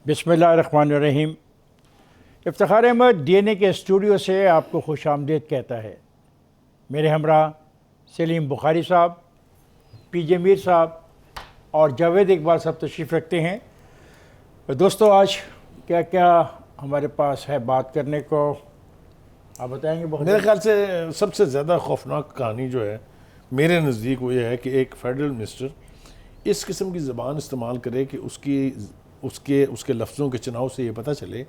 बिस्मिल्लाहिर्रहमानिर्रहीम। इफ्तिखार अहमद DNA के studio से आपको खुश आमदीद कहता है। मेरे हमरा सलीम बुखारी साहब, PJ मीर साहब और जावेद इकबाल साहब तशरीफ़ रखते हैं। दोस्तों, आज क्या क्या हमारे पास है बात करने को, आप बताएंगे? बहुत मेरे ख्याल से सबसे ज़्यादा खौफनाक कहानी जो है मेरे नज़दीक वो ये है कि एक फेडरल मिनिस्टर इस किस्म की ज़बान इस्तेमाल करे कि उसके लफ्ज़ों के चुनाव से ये पता चले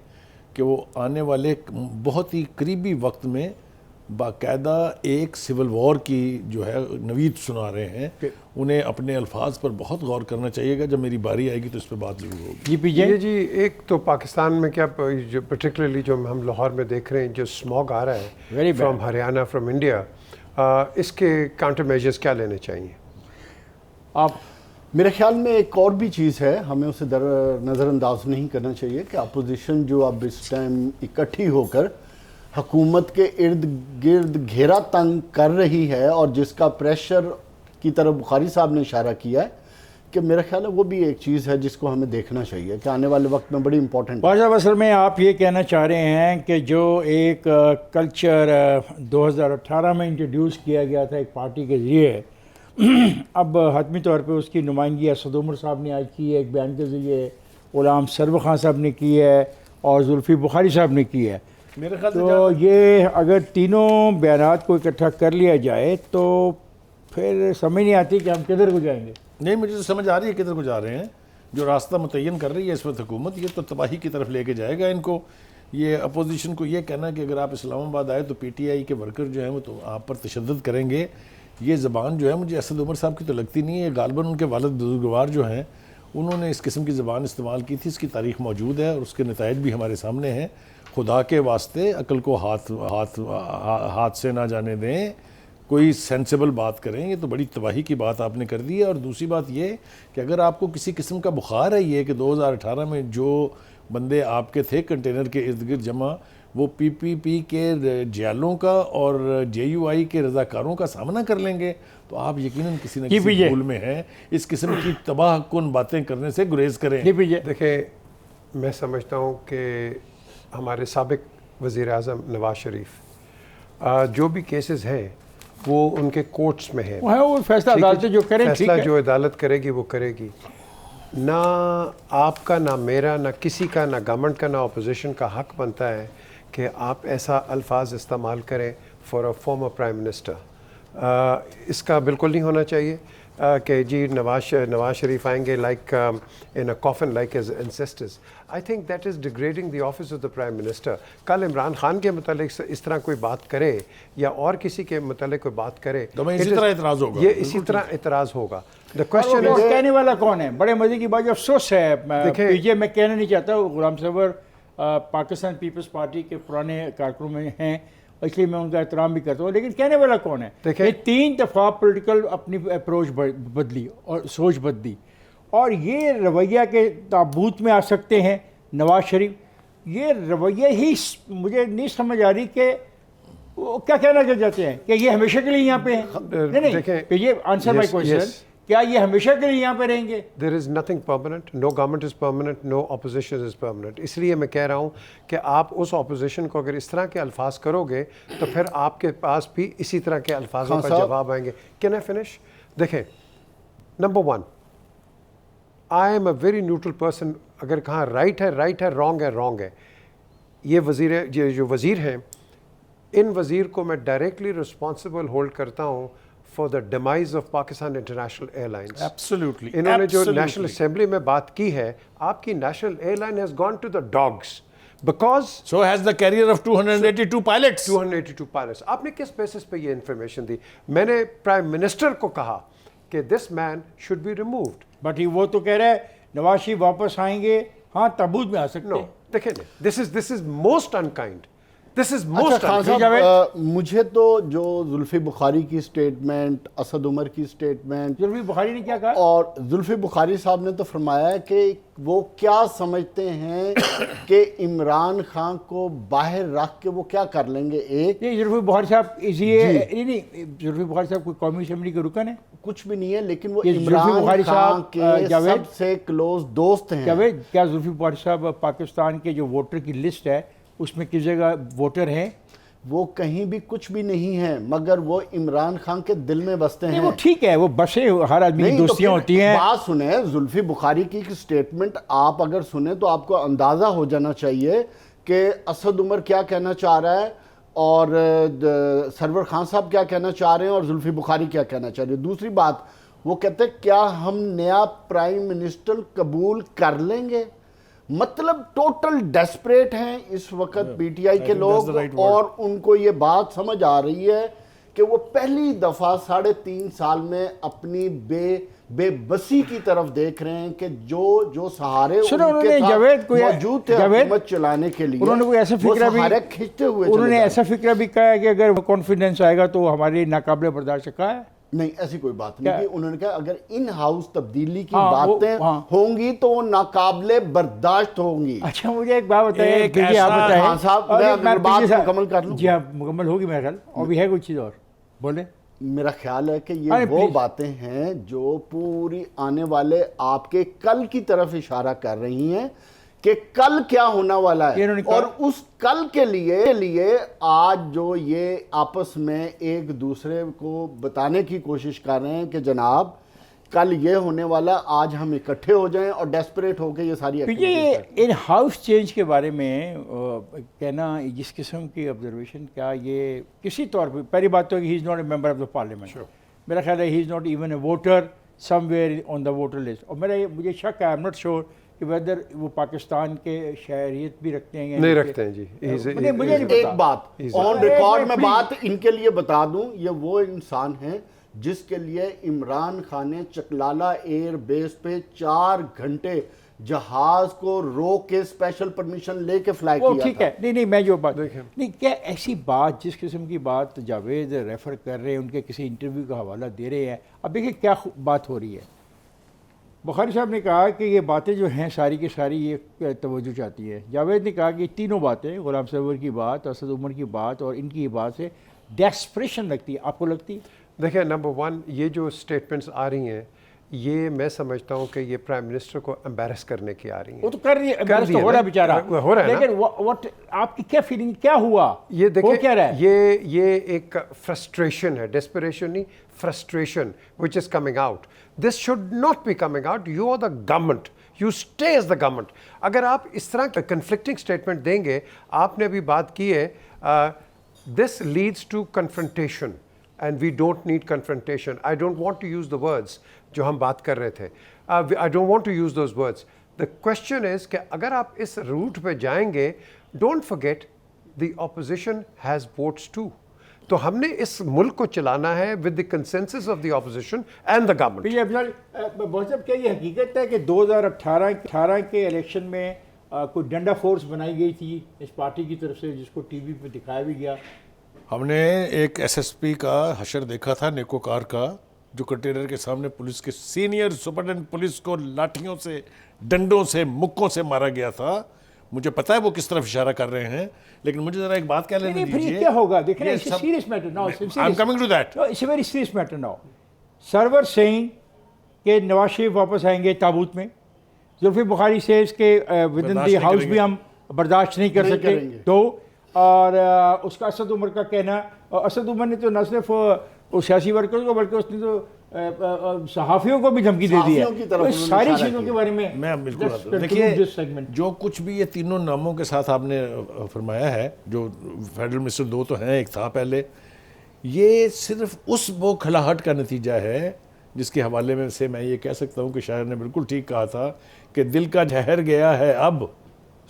कि वो आने वाले बहुत ही करीबी वक्त में बाकायदा एक सिविल वॉर की जो है नवीद सुना रहे हैं। उन्हें अपने अल्फाज पर बहुत गौर करना चाहिएगा। जब मेरी बारी आएगी तो इस पर बात ज़रूर होगी। जी PJ जी, एक तो पाकिस्तान में क्या जो पर्टिकुलरली जो हम लाहौर में देख रहे हैं, जो स्मॉग आ रहा है फ्रॉम हरियाणा, फ्रॉम इंडिया, इसके काउंटर मेजर्स क्या लेने चाहिए? आप मेरे ख्याल में एक और भी चीज़ है, हमें उसे नज़रअंदाज नहीं करना चाहिए कि अपोजिशन जो अब इस टाइम इकट्ठी होकर हुकूमत के इर्द गिर्द घेरा तंग कर रही है और जिसका प्रेशर की तरफ बुखारी साहब ने इशारा किया है, कि मेरा ख्याल है वो भी एक चीज़ है जिसको हमें देखना चाहिए कि आने वाले वक्त में बड़ी इंपॉर्टेंट है। असल में आप ये कहना चाह रहे हैं कि जो एक कल्चर 2018 में इंट्रोड्यूस किया गया था एक पार्टी के ज़रिए, अब हतमी तौर पे उसकी नुमाइंदगी असद उमर साहब ने आज की है, एक बयान के ज़रिए गुलाम सरवर खान साहब ने की है और जुल्फ़ी बुखारी साहब ने की है। मेरे ख्याल तो ये अगर तीनों बयानात को इकट्ठा कर लिया जाए तो फिर समझ नहीं आती कि हम किधर को जाएंगे। नहीं, मुझे तो समझ आ रही है किधर को जा रहे हैं। जो रास्ता मुतय्यन कर रही है इस वक्त हुकूमत, ये तो तबाही की तरफ लेके जाएगा इनको। ये अपोजिशन को ये कहना कि अगर आप इस्लामाबाद आए तो PTI के वर्कर जो हैं वो तो आप पर तशद्दुद करेंगे, ये ज़बान जो है मुझे असद उमर साहब की तो लगती नहीं है। गालबन उनके वालिद बुजुर्गवार जो हैं उन्होंने इस किस्म की ज़बान इस्तेमाल की थी। इसकी तारीख़ मौजूद है और उसके नताइज भी हमारे सामने हैं। खुदा के वास्ते अकल को हाथ से ना जाने दें, कोई सेंसिबल बात करें। ये तो बड़ी तबाही की बात आपने कर दी है। और दूसरी बात ये कि अगर आपको किसी किस्म का बुखार है ये कि 2018 में जो बंदे आपके थे कंटेनर के इर्द गिर्द जमा, वो PPP के जैलों का और JUI के रज़ाकारों का सामना कर लेंगे, तो आप यकीनन किसी न किसी भूल में हैं। इस किस्म की तबाह कुन बातें करने से गुरेज करें। देखिए, मैं समझता हूँ कि हमारे साबिक वज़ीर आज़म नवाज शरीफ जो भी केसेस हैं वो उनके कोर्ट्स में है। वो फैसला अदालत जो करें, फैसला जो अदालत करेगी वो करेगी। ना आपका, ना मेरा, ना किसी का, ना गवर्नमेंट का, ना अपोजिशन का हक बनता है कि आप ऐसा अल्फाज इस्तेमाल करें for a former prime minister. इसका बिल्कुल नहीं होना चाहिए कि जी नवाज शरीफ आएंगे like in a coffin like his ancestors. I think that is degrading the office of the prime minister. कल इमरान खान के मतलब इस तरह कोई बात करे या और किसी के मतलब कोई बात करे तो इसी तरह इतराज़ होगा, ये इसी तरह इतराज़ होगा। द क्वेश्चन इज, कहने वाला कौन है? बड़े मजे की बात, अफसोस है PJ, मैं कहना नहीं चाहता, गुलाम सरवर पाकिस्तान पीपल्स पार्टी के पुराने कारकुन में हैं, इसलिए मैं उनका एहतराम भी करता हूँ, लेकिन कहने वाला कौन है? ये 3 दफ़ा पॉलिटिकल अपनी अप्रोच बदली और सोच बदली, और ये रवैया के ताबूत में आ सकते हैं नवाज शरीफ। ये रवैया ही मुझे नहीं समझ आ रही कि वो क्या कहना चाहते हैं कि ये हमेशा के लिए यहाँ पे हैं। नहीं, ये आंसर माय क्वेश्चन, क्या ये हमेशा के लिए यहाँ पे रहेंगे? There is nothing permanent, no government is permanent, no opposition is permanent. इसलिए मैं कह रहा हूँ कि आप उस अपोजिशन को अगर इस तरह के अल्फाज करोगे तो फिर आपके पास भी इसी तरह के अल्फाजों का जवाब आएंगे। Can I finish? देखें, number 1, I am a very neutral person. अगर कहाँ राइट है राइट है, रॉन्ग है रॉन्ग है। ये जो वज़ीर हैं, इन वज़ीर को मैं डायरेक्टली रिस्पॉन्सिबल होल्ड करता हूँ for the demise of Pakistan International Airlines. Absolutely. इन्होंने जो नेशनल असेंबली में बात की है, आपकी national airline has gone to the dogs because so has the carrier of 282 pilots. 282 pilots. आपने किस बेसिस पे ये इंफॉर्मेशन दी? मैंने प्राइम मिनिस्टर को कहा कि this man should be removed, but वो तो कह रहा है नवाज शरीफ वापस आएंगे, हाँ ताबूत में आ सकते हैं। देखिए, this is most unkind. This is most. मुझे तो जो जुल्फी बुखारी की स्टेटमेंट, असद उमर की स्टेटमेंट, जुल्फी बुखारी ने क्या कहा, और जुल्फी बुखारी साहब ने तो फरमाया है कि वो क्या समझते हैं कि इमरान खान को बाहर रख के वो क्या कर लेंगे। एक जुल्फी बुखारी साहब नहीं, जुल्फी बुखारी साहब कोई कौमी असेंबली के रुकन है? कुछ भी नहीं है, लेकिन वो ये जुल्फी इमरान बुखारी खान साहब, के जावेद, सबसे क्लोज दोस्त हैं। जावेद, क्या जुल्फी बुखारी साहब पाकिस्तान के जो वोटर की लिस्ट है उसमें किस जगह वोटर हैं? वो कहीं भी कुछ भी नहीं है, मगर वो इमरान खान के दिल में बसते नहीं, हैं। वो ठीक है, वो बसे हर आदमी की नहीं, तो दोस्तियां फिर होती हैं। बात सुने, जुल्फी बुखारी की स्टेटमेंट आप अगर सुने तो आपको अंदाजा हो जाना चाहिए कि असद उमर क्या कहना चाह रहा है और सरवर खान साहब क्या कहना चाह रहे हैं और जुल्फी बुखारी क्या कहना चाह रहे हैं। दूसरी बात, वो कहते हैं क्या हम नया प्राइम मिनिस्टर कबूल कर लेंगे। मतलब टोटल डेस्परेट हैं इस वक्त पीटीआई के लोग, और उनको ये बात समझ आ रही है कि वो पहली दफा 3.5 साल में अपनी बेबसी की तरफ देख रहे हैं कि जो सहारे उनके साथ मौजूद थे हुकूमत चलाने के लिए, उन्होंने कोई ऐसा फिक्रा भी खींचते हुए, उन्होंने ऐसा फिक्रा भी कहा है कि अगर कॉन्फिडेंस आएगा तो हमारी नाकाबिले बर्दाश्त का है। नहीं, ऐसी कोई बात नहीं की। उन्होंने कहा अगर इन हाउस तब्दीली की हाँ, बातें होंगी तो वो नाकाबिले बर्दाश्त होंगी। अच्छा, मुझे एक बात बताइए, एक ऐसा- हाँ साहब, मैं बात मुकम्मल कर लूं। जी हाँ, मुकम्मल होगी मेरा ख्याल। और भी है कोई चीज़ और बोले? मेरा ख्याल है कि ये वो बातें हैं जो पूरी आने वाले आपके कल की तरफ इशारा कर रही हैं कि कल क्या होना वाला है, और उस कल के लिए आज जो ये आपस में एक दूसरे को बताने की कोशिश कर रहे हैं कि जनाब कल ये होने वाला, आज हम इकट्ठे हो जाएं और डेस्परेट होकर ये सारी ये इन हाउस चेंज के बारे में कहना, जिस किस्म की ऑब्जर्वेशन, क्या ये किसी तौर पर, पहली बात तो he is not a member of the parliament, मेरा ख्याल है he is not even a voter somewhere on the voter list. और मुझे शक है, आई एम नॉट श्योर कि वेदर वो पाकिस्तान के शहरियत भी रखते हैं या नहीं रखते हैं जी। मुझे एक बात ऑन रिकॉर्ड में बात इनके लिए बता दूं, ये वो इंसान हैं जिसके लिए इमरान खान ने चकलाला एयर बेस पे 4 घंटे जहाज को रोक के स्पेशल परमिशन लेके फ्लाई किया। ठीक है, नहीं, मैं जो बात नहीं, क्या ऐसी बात, जिस किस्म की बात जावेद रेफर कर रहे हैं, उनके किसी इंटरव्यू का हवाला दे रहे हैं, अब देखिए क्या बात हो रही है। बुखारी साहब ने कहा कि ये बातें जो हैं सारी की सारी ये तवज्जो चाहती है। जावेद ने कहा कि तीनों बातें, गुलाम सरवर की बात, असद उमर की बात और इनकी बात से डेस्परेशन लगती है। आपको लगती है? देखिए, नंबर 1, ये जो स्टेटमेंट्स आ रही हैं, ये मैं समझता हूँ कि ये प्राइम मिनिस्टर को एम्बैरस करने की आ रही हैं। वो तो कर रही है, एम्बैरस तो हो रहा है बेचारा, हो रहा है, लेकिन व्हाट आपकी क्या फीलिंग, क्या हुआ? ये देखिए, क्या रहा है? ये एक फ्रस्ट्रेशन है, डेस्परेशन नहीं, frustration which is coming out. This should not be coming out. You are the government, you stay as the government. अगर आप इस तरह का कन्फ्लिक्टिंग स्टेटमेंट देंगे, आपने अभी बात की है, this leads to confrontation and we don't need confrontation. I don't want to use the words जो हम बात कर रहे थे. I don't want to use those words. The question is कि अगर आप इस रूट पे जाएंगे, don't forget the opposition has votes too. तो हमने इस मुल्क को चलाना है with the consensus of the opposition and the government. बहुत सब क्या ये हकीकत है कि 2018 के इलेक्शन में कोई डंडा फोर्स बनाई गई थी इस पार्टी की तरफ से, जिसको टीवी पे दिखाया भी गया? हमने एक एसएसपी का हशर देखा था, नेकोकार का, जो कंटेनर के सामने पुलिस के सीनियर सुपरडेंट पुलिस को लाठियों से, डंडों से, मुक्कों से मारा गया था। मुझे पता है वो किस तरफ इशारा कर रहे हैं, लेकिन मुझे जरा एक बात कह लेने दीजिए। क्या होगा? देखिए, it's a serious matter now. I am coming to that. It's a very serious matter now. Sarwar saying कि नवाज शरीफ वापस आएंगे ताबूत में, जुल्फी बुखारी सेज के विद इन द हाउस भी हम बर्दाश्त नहीं कर सकते, तो और उसका असद उमर का कहना, असद उमर ने तो न सिर्फ उस सियासी वर्कर्स को बल्कि उसने तो सहाफ़ियों को भी धमकी दे दी है। तो सारी चीज़ों के बारे में मैं बिल्कुल, देखिए जो कुछ भी ये तीनों नामों के साथ आपने फरमाया है, जो फेडरल मिनिस्टर 2 तो हैं, एक था पहले, ये सिर्फ उस बौखलाहट का नतीजा है जिसके हवाले में से मैं ये कह सकता हूँ कि शायर ने बिल्कुल ठीक कहा था कि दिल का जहर गया है अब,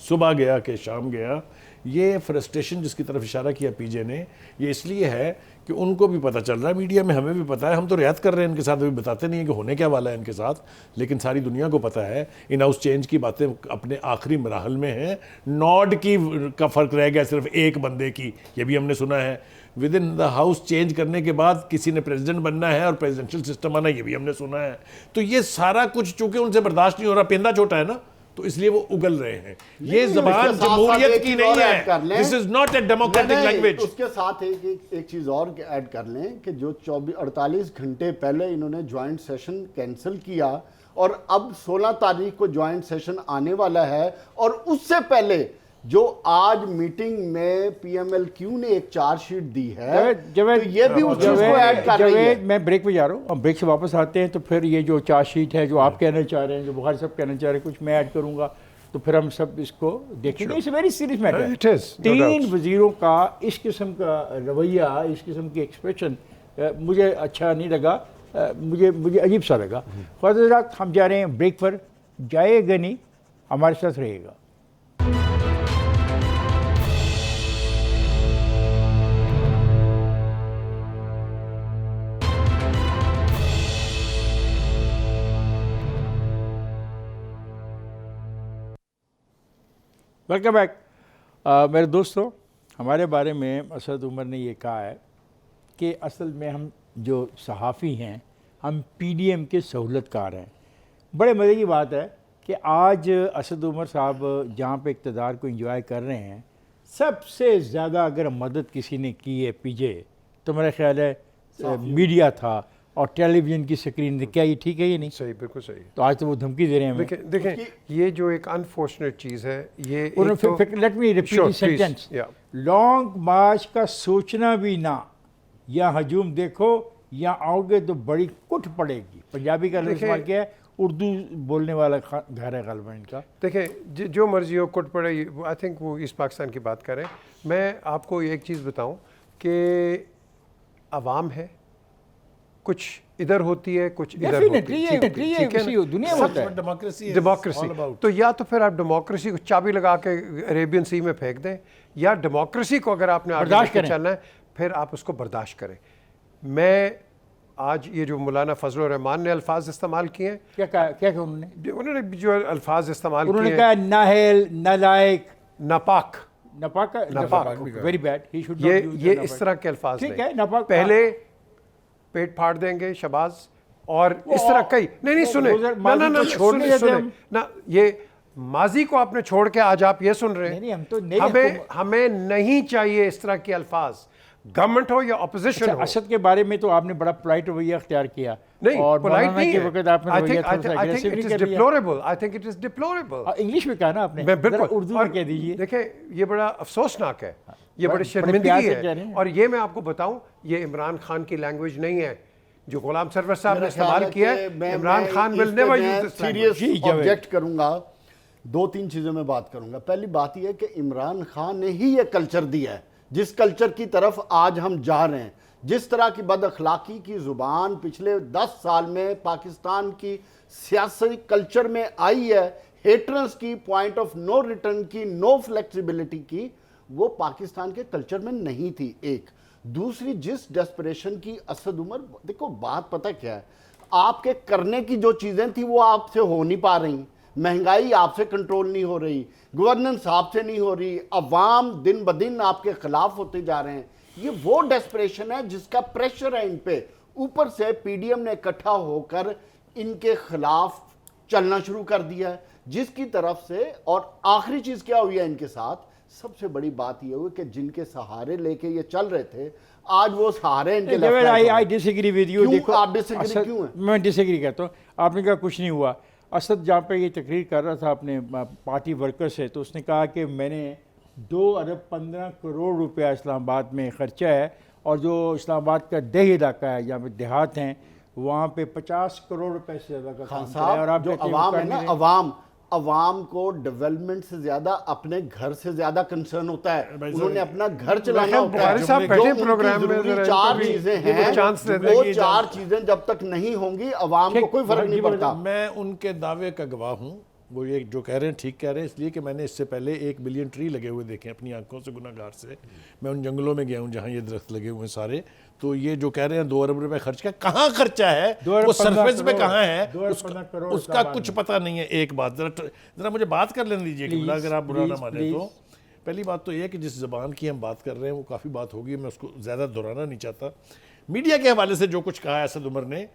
सुबह गया कि शाम गया। ये फ्रस्ट्रेशन जिसकी तरफ इशारा किया पीजे ने, ये इसलिए है कि उनको भी पता चल रहा है, मीडिया में हमें भी पता है, हम तो रियायत कर रहे हैं इनके साथ, अभी बताते नहीं है कि होने क्या वाला है इनके साथ, लेकिन सारी दुनिया को पता है इन हाउस चेंज की बातें अपने आखिरी मराहल में हैं। नॉड की का फ़र्क रह गया सिर्फ एक बंदे की, ये भी हमने सुना है। With in the house change करने के बाद किसी ने प्रेसिडेंट बनना है और प्रेसिडेंशियल सिस्टम आना, ये भी हमने सुना है। तो ये सारा कुछ चूंकि उनसे बर्दाश्त नहीं हो रहा, पेंदा छोटा है ना, तो इसलिए वो उगल रहे हैं। ये नहीं, जबान उसके साथ जमहूरियत एक की चीज नहीं और ऐड कर है, लें। This is not a democratic नहीं, लैंग्वेज। उसके साथ एक चीज और ऐड कर लें कि जो 48 घंटे पहले इन्होंने ज्वाइंट सेशन कैंसिल किया और अब 16 तारीख को ज्वाइंट सेशन आने वाला है, और उससे पहले जो आज मीटिंग में पीएमएलक्यू ने एक चार्जशीट दी है, तो ये भी उस चीज को ऐड कर रही है। मैं ब्रेक पे जा रहा हूँ, अब ब्रेक से वापस आते हैं तो फिर ये जो चार्जशीट है जो आप कहना चाह रहे हैं, जो बुखारी साहब कहना चाह रहे हैं, कुछ मैं ऐड करूंगा, तो फिर हम सब इसको देखेंगे। It's very serious matter. It is, no तीन doubts. वजीरों का इस किस्म का रवैया, इस किस्म की एक्सप्रेशन मुझे अच्छा नहीं लगा, मुझे अजीब सा लगा। ख्वाजा हम जा रहे हैं ब्रेक पर, जाएगा नहीं, हमारे साथ रहेगा। Welcome back. मेरे दोस्तों, हमारे बारे में असद उमर ने ये कहा है कि असल में हम जो सहाफ़ी हैं, हम पीडीएम के सहूलतकार हैं। बड़े मज़े की बात है कि आज असद उमर साहब जहाँ पे इक़्तिदार को एंजॉय कर रहे हैं, सबसे ज़्यादा अगर मदद किसी ने की है पीछे, तो मेरा ख्याल है मीडिया था और टेलीविज़न की स्क्रीन थी। क्या ये ठीक है ये नहीं? सही, बिल्कुल सही। तो आज तो वो धमकी दे रहे हैं हमें। देखें ये जो एक अनफॉर्चुनेट चीज़ है, ये let me repeat sentence. Long march का सोचना भी ना, या हजूम देखो या आओगे तो बड़ी कुट पड़ेगी। पंजाबी का लफ्ज़ इस्तेमाल किया है, उर्दू बोलने वाला घर है गलबन इनका। देखें जो मर्जी हो, कुट पड़े, आई थिंक वो ईस्ट पाकिस्तान की बात करें। मैं आपको एक चीज़ बताऊं कि अवाम है, कुछ इधर होती है, कुछ इधर होती है, ठीक है, दुनिया में होता है डेमोक्रेसी। तो या तो फिर आप डेमोक्रेसी को चाबी लगा के अरेबियन सी में फेंक दें, या डेमोक्रेसी को अगर आपने बर्दाश्त आगे चलना है फिर आप उसको बर्दाश्त करें। मैं आज ये जो मौलाना फजल रहमान ने अल्फाज इस्तेमाल किए हैं, क्या उन्होंने जो अल्फाज इस्तेमाल किए, उन्होंने कहा नाहेल, नालायक, नापाक, वेरी बैड, ही शुड ये इस तरह के अल्फाज ठीक है। नापाक पहले पेट फाड़ देंगे शहबाज, और इस तरह कई नहीं सुने ना, ये माजी को आपने छोड़ के आज आप ये सुन रहे हैं। हमें नहीं चाहिए इस तरह के अल्फाज, गवर्नमेंट हो या ऑपोजिशन हो। असद के बारे में तो आपने बड़ा पोलाइट रवैया अख्तियार किया, नहीं और पोलाइट नहीं के वक्त आपने रवैया थोड़ा सा एग्रेसिव नहीं कर deplorable. I think it is deplorable. English में कहा ना आपने, मैं बिल्कुल उर्दू में कह दीजिए। देखिए ये बड़ा अफसोसनाक है, ये बड़ी शर्मिंदगी है, और ये मैं आपको बताऊं, ये इमरान खान की लैंग्वेज नहीं है जो गुलाम सरवर साहब ने इस्तेमाल किया है। Imran Khan will never use this serious object करूंगा। 2-3 चीजें मैं बात करूंगा। पहली बात यह कि इमरान खान ने ही ये कल्चर दिया है, जिस कल्चर की तरफ आज हम जा रहे हैं। जिस तरह की बद अखलाकी की जुबान पिछले 10 साल में पाकिस्तान की सियासी कल्चर में आई है, हेटरस की, पॉइंट ऑफ नो रिटर्न की, नो फ्लेक्सिबिलिटी की, वो पाकिस्तान के कल्चर में नहीं थी। एक दूसरी, जिस डेस्परेशन की असद उमर, देखो बात पता क्या है, आपके करने की जो चीजें थी वो आपसे हो नहीं पा रही। महंगाई आपसे कंट्रोल नहीं हो रही, गवर्नेंस आपसे नहीं हो रही, अवाम दिन ब दिन आपके खिलाफ होते जा रहे हैं। ये वो डेस्परेशन है जिसका प्रेशर है इन पे। ऊपर से पीडीएम ने इकट्ठा होकर इनके खिलाफ चलना शुरू कर दिया है, जिसकी तरफ से, और आखिरी चीज क्या हुई है इनके साथ, सबसे बड़ी बात यह हुई कि जिनके सहारे लेके ये चल रहे थे, आज वो सहारे इनके आई डिसएग्री विद यू। देखो आप डिसएग्री क्यों है? मैं डिसएग्री करता हूँ। आपने कहा कुछ नहीं हुआ। असद जहाँ पे ये तकरीर कर रहा था अपने पार्टी वर्कर से, तो उसने कहा कि मैंने 2 अरब 15 करोड़ रुपया इस्लामाबाद में ख़र्चा है, और जो इस्लामाबाद का देही इलाका है जहाँ पे देहात हैं, वहाँ पे 50 करोड़ रुपए से ज़्यादा का काम किया है। और आप जो अवाम है ना, अवाम को डेवलपमेंट से ज्यादा अपने घर से ज्यादा कंसर्न होता है। उन्होंने अपना घर चलाना होता है। जो 4 चीजें हैं, वो 4 चीजें जब तक नहीं होंगी अवाम को कोई फर्क नहीं पड़ता। मैं उनके दावे का गवाह हूँ। वो ये जो कह रहे हैं ठीक कह रहे हैं, इसलिए कि मैंने इससे पहले 1 बिलियन ट्री लगे हुए देखे अपनी आंखों से, गुनाहगार से। मैं उन जंगलों में गया हूँ जहाँ ये दरख्त लगे हुए हैं सारे। तो ये जो कह रहे हैं 2 अरब रुपए खर्च का, कहाँ खर्चा है, वो सरफेस पे कहाँ है, उसका कुछ पता नहीं है। एक बात जरा मुझे बात कर लेने दीजिए, अगर आप बुरा ना माने तो। पहली बात तो ये कि जिस ज़बान की हम बात कर रहे हैं वो काफ़ी बात होगी, मैं उसको ज़्यादा दोहराना नहीं चाहता। मीडिया के हवाले से जो कुछ कहा है असद उमर ने,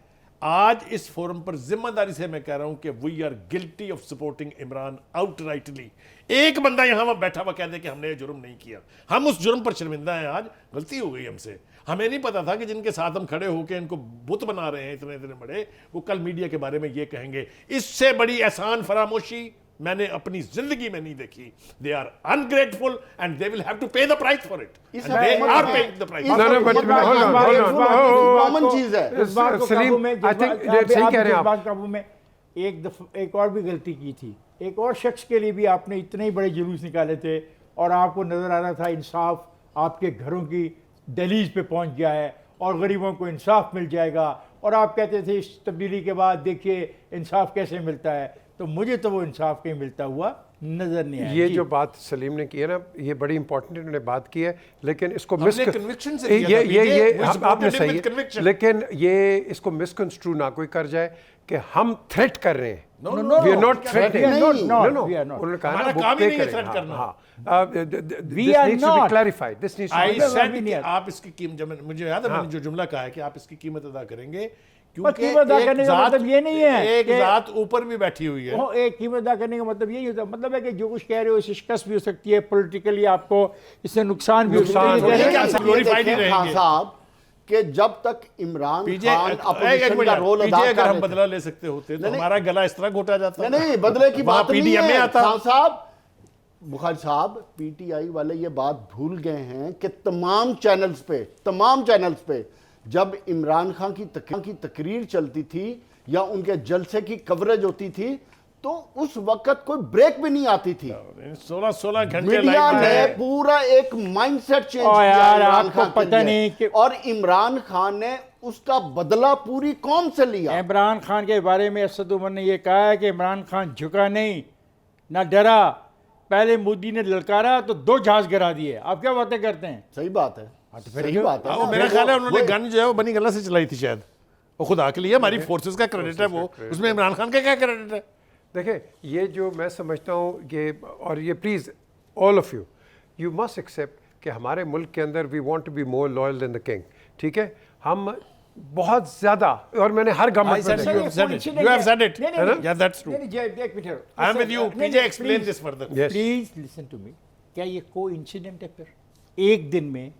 आज इस फोरम पर जिम्मेदारी से मैं कह रहा हूं कि we are guilty of supporting Imran outrightly. एक बंदा यहां बैठा हुआ कह दे कि हमने ये जुर्म नहीं किया, हम उस जुर्म पर शर्मिंदा हैं। आज गलती हो गई हमसे, हमें नहीं पता था कि जिनके साथ हम खड़े होकर इनको बुत बना रहे हैं इतने इतने बड़े, वो कल मीडिया के बारे में ये कहेंगे। इससे बड़ी एहसान फरामोशी मैंने अपनी जिंदगी में नहीं देखी। They are ungrateful and they will have to pay the price for it, and they are paying the price. Common चीज है। इस बात को सलीम, काबू में I think सही कह रहे हैं आप। काबू में एक और भी गलती की थी। एक और शख्स के लिए भी आपने इतने ही बड़े जुलूस निकाले थे और आपको नजर आ रहा था इंसाफ आपके घरों की दहलीज पे पहुंच गया है और गरीबों को इंसाफ मिल जाएगा, और आप कहते थे इस तब्दीली के बाद देखिए इंसाफ कैसे मिलता है। तो मुझे तो वो इंसाफ कहीं मिलता हुआ नजर नहीं आया। ये जी। जो बात सलीम ने की है ना, ये बड़ी इंपॉर्टेंट इन्होंने बात की है, लेकिन इसको हमने conviction से किया था, ये we supported आपने him सही with है, conviction. लेकिन ये इसको मिसकंस्ट्रू ना कोई कर जाए कि हम थ्रेट कर रहे हैं। No, we are not threatening. We are not, no no, we are not. उन्होंने कहा ना हमारा वो काम ही पे नहीं है करें। threat करना। हाँ, We this are needs to be not. Clarified, this needs I to be said भी कि नहीं आप इसकी कीमत, जब मुझे याद है मैंने जो जुमला कहा है कि आप इसकी कीमत अदा करेंगे, पर क्योंकि कीमत अदा एक करने का जात मतलब ये नहीं है एक कि- जात ऊपर भी बैठी हुई है। वो एक कीमत अदा करने का मतलब यही होता है, मतलब है कि जो कुछ कह रहे हो इससे शिकस्त भी हो सकती है, पॉलिटिकली आपको इससे नुकसान भी हो सकता है। नुकसान ये कह रहे क्या हैं सब glorified ही देखें खान रहेंगे। साहब कि जब तक इमरान पीजे खान अपोजिशन का रोल अदा अगर कर हम रहे थे, बदला ले सकते होते तो नहीं, हमारा गला इस तरह घोटा जाता। नहीं बदले की वहाँ बात नहीं PDM में है आता। खान साहब, बुखारी साहब, पीटीआई वाले ये बात भूल गए हैं कि तमाम चैनल्स पे जब इमरान खान की तकरीर चलती थी या उनके जलसे की कवरेज होती थी तो उस वक्त कोई ब्रेक भी नहीं आती थी। 16 घंटे मीडिया लाइव ने है। पूरा एक माइंडसेट चेंज ओ किया यार, इमरान आपको खान के पता लिए। नहीं कि- और इमरान खान ने उसका बदला पूरी कौम से लिया। इमरान खान के बारे में असद उमर ने यह कहा है कि इमरान खान झुका नहीं, ना डरा। पहले मोदी ने ललकारा तो 2 जहाज गिरा दिए। आप क्या बातें करते हैं? सही बात है, तो फिर सही क्यों? बात है। वो मेरा ख्याल है उन्होंने गन जो है वो बनी गला से चलाई थी शायद, वो खुदा के लिए हमारी फोर्सेस का क्रेडिट है, वो उसमें इमरान खान का क्या क्रेडिट है? देखिए, ये जो मैं समझता हूँ ये, और ये please all of you must accept कि हमारे मुल्क के अंदर we want to be more loyal than the king. ठीक है, हम बहुत ज़्यादा, और मैंने हर I गवर्नमेंट said में you देखा। have said it. You have said it. Yeah, that's true. एक minute I am with you. PJ, explain this further. Yes. Please listen to me. क्या ये कोई इंसिडेंट है? फिर एक दिन में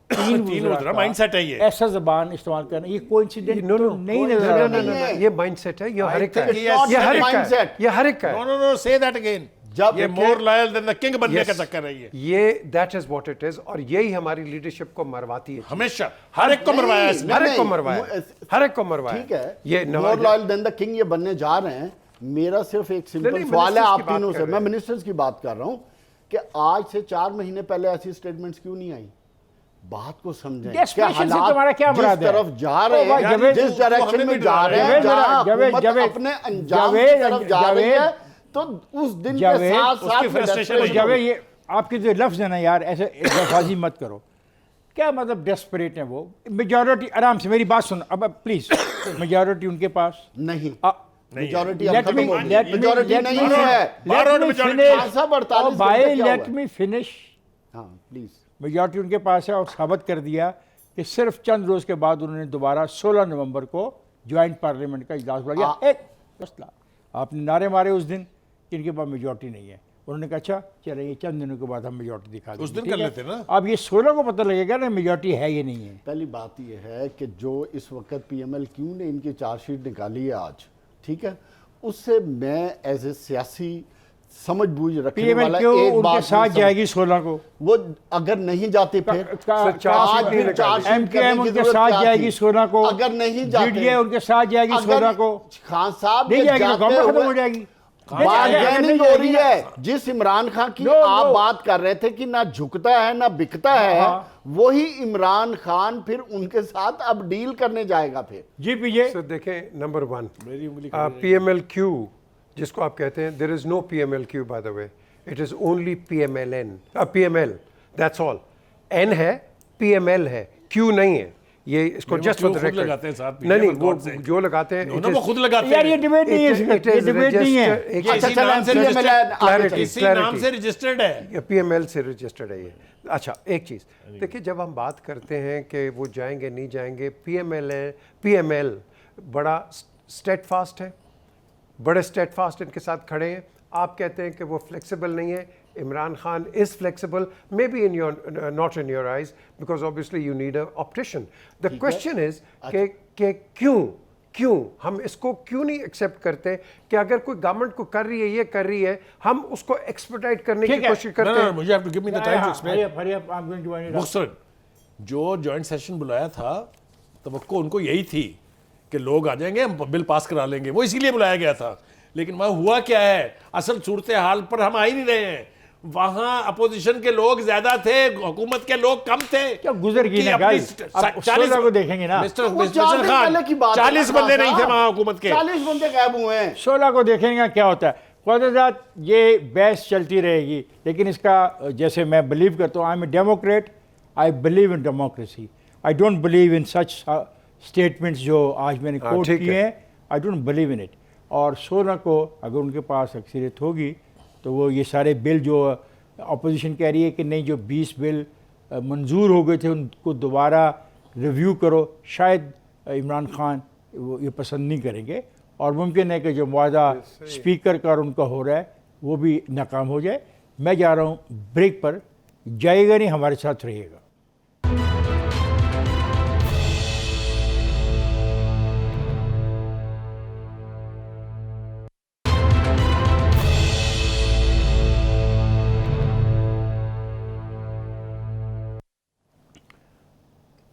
3 तीन वज़रा mindset है ये। ऐसा जबान इस्तेमाल करना, ये कोई इंसिडेंट नो नो नहीं नजर आ नो रहा। नो, ये माइंडसेट है, ये हर एक का think है, he has ये हर said एक का है, mindset. ये हर एक का No, है। no, no, say that again. जब ये more loyal than the king बनने का चक्कर है ये। ये that is what it is, और यही हमारी लीडरशिप को मरवाती है। हमेशा हर एक को मरवाया इसने। हर एक को नहीं, मरवाया, हर एक को मरवाया। ठीक है, ये more loyal than the king ये बनने जा रहे हैं। मेरा सिर्फ एक सिंपल नहीं, सवाल है ministers आप की बात तीनों कर से, रहे मैं हैं। मिनिस्टर्स की बात कर रहा हूं कि आज से 4 महीने पहले ऐसी स्टेटमेंट्स क्यों नहीं आई? बात को समझें कि Desperation से तुम्हारा क्या जिस मुराद है? तरफ जा रहे ओ भाई, हैं, जावेद, जिस डायरेक्शन हमें में भी जा रहे हैं, जावेद, जहां जावेद, हुकूमत जावेद, अपने अंजाम की जावेद, तरफ जा रही है, जावेद, तो उस दिन के जावेद, साथ उसकी साथ frustration है। जावेद, ये आपके जो लफ्ज है ना यार, ऐसे जफाजी मत करो। क्या मतलब डेस्परेट है वो? मेजॉरिटी, आराम से मेरी बात सुन अब प्लीज। मेजॉरिटी उनके पास नहीं, अ- मेजॉरिटी Let खत्म me- हो गई, let me- मेजॉरिटी let नहीं me- है। let Borrowed me majority. finish. खासा 48 Oh, भाई, घंटे क्या let हुआ? me finish. हाँ प्लीज। मेजॉरिटी उनके पास है और साबित कर दिया कि सिर्फ चंद रोज के बाद उन्होंने दोबारा 16 नवंबर को ज्वाइंट पार्लियामेंट का इजलास बुलाया। एक मसला आपने नारे मारे उस दिन कि इनके पास मेजॉरिटी नहीं है। उन्होंने कहा अच्छा चले, ये चंद दिनों के बाद हम मेजॉरिटी दिखा देंगे। उस दिन ठीक कर है? लेते ना। अब ये 16 को पता लगेगा ना मेजॉरिटी है ये नहीं है। पहली बात यह है कि जो इस वक्त PML-Q ने इनकी चार्जशीट निकाली है आज, ठीक है, उससे मैं एज ए सियासी समझ बूझ रखने वाला PML-Q एक उनके बात साथ जाएगी 16 को। वो अगर नहीं जाती फिर चार्जशीट आज नहीं भी निकाली। चार्जशीट करने MKM की उनके जरूरत साथ क्या जाएगी थी? 16 को। अगर नहीं जाते, GDA उनके साथ जाएगी अगर 16 को। खान साहब नहीं ये जाएगी तो जाते गवर्नमेंट खत्म हुए हो जाएगी। बार्गेनिंग हो रही है। जिस इमरान खान की No, आप no. बात कर रहे थे कि ना झुकता है ना बिकता है, हाँ। वही इमरान खान फिर उनके साथ अब डील करने जाएगा फिर। जी पीजे सो देखें, नंबर 1 मेरी उंगली PML-Q जिसको आप कहते हैं, there is no PML-Q by the way, it is only PML, that's all. N है, PML है, Q नहीं है। ये इसको नहीं, जस्ट वो फॉर द खुद लगाते हैं रिकॉर्ड। साथ में, नहीं for नहीं, वो God's sake. जो लगाते हैं वो खुद लगाते यार ये हैं। डिबेट नहीं है, ये डिबेट नहीं है। अच्छा, इसी चलें, नाम से PML registered- clarity, इसी नाम से रजिस्टर्ड है। PML से रजिस्टर्ड है ये। अच्छा, एक चीज़ देखिए, जब हम बात करते हैं कि वो जाएंगे नहीं जाएंगे, PML बड़ा स्टेटफास्ट है, बड़े स्टेटफास्ट इनके साथ खड़े हैं। आप कहते हैं कि वो फ्लेक्सिबल नहीं है। Imran Khan is flexible, may be in your not in your eyes, because obviously you need a optician. The question is कि क्यों हम इसको क्यों नहीं एक्सेप्ट करते कि अगर कोई गवर्नमेंट को कर रही है, ये कर रही है, हम उसको एक्सपर्टाइट करने की कोशिश करते हैं। मुझे आपको give me the time to explain. Explain. जो जॉइंट सेशन बुलाया था तवक्को उनको यही थी कि लोग आ जाएंगे, हम बिल पास करा लेंगे, वो इसीलिए बुलाया गया था। लेकिन वहां हुआ क्या है, असल सूरत हाल पर हम आ ही नहीं रहे हैं। वहां अपोजिशन के लोग ज्यादा थे, हुकूमत के लोग कम थे। क्या गुजर गई ना गाइस, 40 को देखेंगे ना। मिस्टर खान 40 बंदे नहीं थे वहां हुकूमत के, 40 बंदे गायब हुए हैं। 16 को देखेंगे क्या होता है। ख्वाजा ये बहस चलती रहेगी, लेकिन इसका जैसे मैं बिलीव करता हूँ, I am a democrat, I believe in democracy, I don't believe in such statements जो आज मैंने कोट किए हैं, I don't believe in it. और 16 को अगर उनके पास अक्सरियत होगी तो वो ये सारे बिल जो अपोजिशन कह रही है कि नहीं, जो 20 बिल मंजूर हो गए थे उनको दोबारा रिव्यू करो, शायद इमरान खान वो ये पसंद नहीं करेंगे, और मुमकिन है कि जो मुआहदा स्पीकर का और उनका हो रहा है वो भी नाकाम हो जाए। मैं जा रहा हूँ ब्रेक पर, जाएगा नहीं, हमारे साथ रहिएगा।